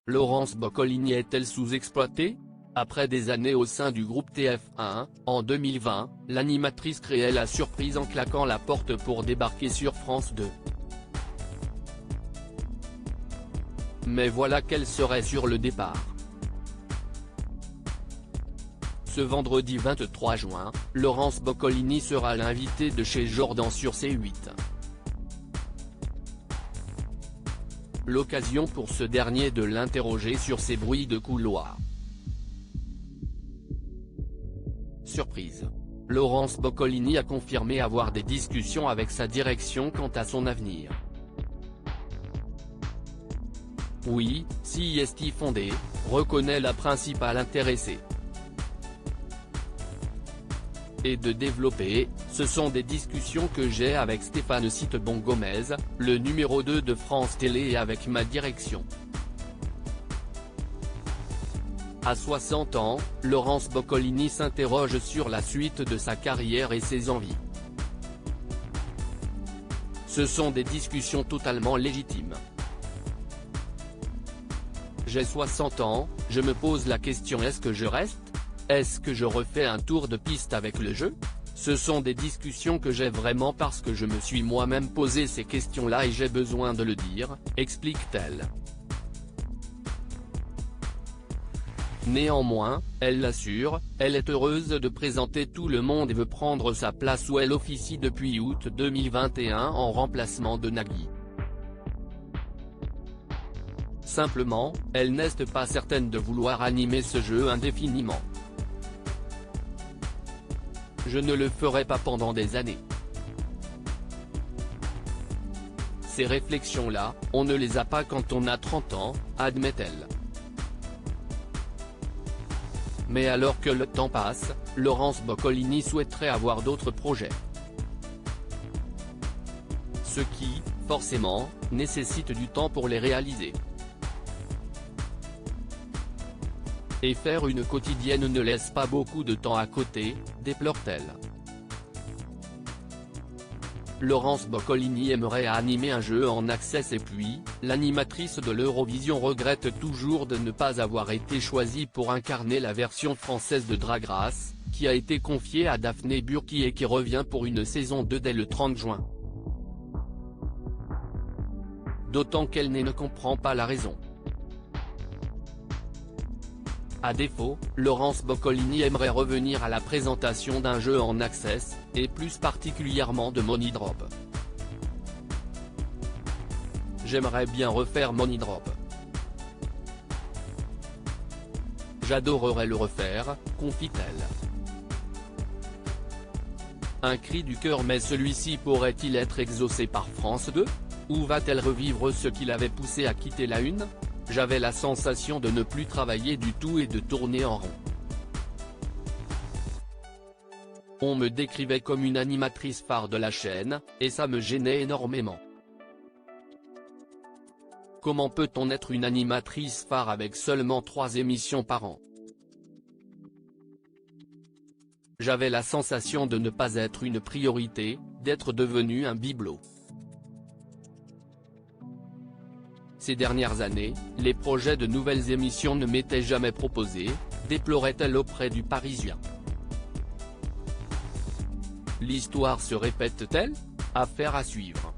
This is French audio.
Laurence Boccolini est-elle sous-exploitée? Après des années au sein du groupe TF1, en 2020, l'animatrice créait la surprise en claquant la porte pour débarquer sur France 2. Mais voilà qu'elle serait sur le départ. Ce vendredi 23 juin, Laurence Boccolini sera l'invitée de chez Jordan sur C8. L'occasion pour ce dernier de l'interroger sur ses bruits de couloir. Surprise. Laurence Boccolini a confirmé avoir des discussions avec sa direction quant à son avenir. Oui, si est fondé, reconnaît la principale intéressée. Et de développer, ce sont des discussions que j'ai avec Stéphane Citebon-Gomez, le numéro 2 de France Télé, et avec ma direction. À 60 ans, Laurence Boccolini s'interroge sur la suite de sa carrière et ses envies. Ce sont des discussions totalement légitimes. J'ai 60 ans, je me pose la question: est-ce que je reste? Est-ce que je refais un tour de piste avec le jeu? Ce sont des discussions que j'ai vraiment parce que je me suis moi-même posé ces questions-là et j'ai besoin de le dire, explique-t-elle. Néanmoins, elle l'assure, elle est heureuse de présenter tout le monde et veut prendre sa place où elle officie depuis août 2021 en remplacement de Nagui. Simplement, elle n'est pas certaine de vouloir animer ce jeu indéfiniment. Je ne le ferai pas pendant des années. Ces réflexions-là, on ne les a pas quand on a 30 ans, admet-elle. Mais alors que le temps passe, Laurence Boccolini souhaiterait avoir d'autres projets. Ce qui, forcément, nécessite du temps pour les réaliser. Et faire une quotidienne ne laisse pas beaucoup de temps à côté, déplore-t-elle. Laurence Boccolini aimerait animer un jeu en access et puis, l'animatrice de l'Eurovision regrette toujours de ne pas avoir été choisie pour incarner la version française de Drag Race, qui a été confiée à Daphné Burki et qui revient pour une saison 2 dès le 30 juin. D'autant qu'elle ne comprend pas la raison. À défaut, Laurence Boccolini aimerait revenir à la présentation d'un jeu en access, et plus particulièrement de Money Drop. J'aimerais bien refaire Money Drop. J'adorerais le refaire, confie-t-elle. Un cri du cœur, mais celui-ci pourrait-il être exaucé par France 2? Ou va-t-elle revivre ce qui l'avait poussé à quitter la Une? J'avais la sensation de ne plus travailler du tout et de tourner en rond. On me décrivait comme une animatrice phare de la chaîne, et ça me gênait énormément. Comment peut-on être une animatrice phare avec seulement 3 émissions par an? J'avais la sensation de ne pas être une priorité, d'être devenu un bibelot. Ces dernières années, les projets de nouvelles émissions ne m'étaient jamais proposés, déplorait-elle auprès du Parisien. L'histoire se répète-t-elle? Affaire à suivre.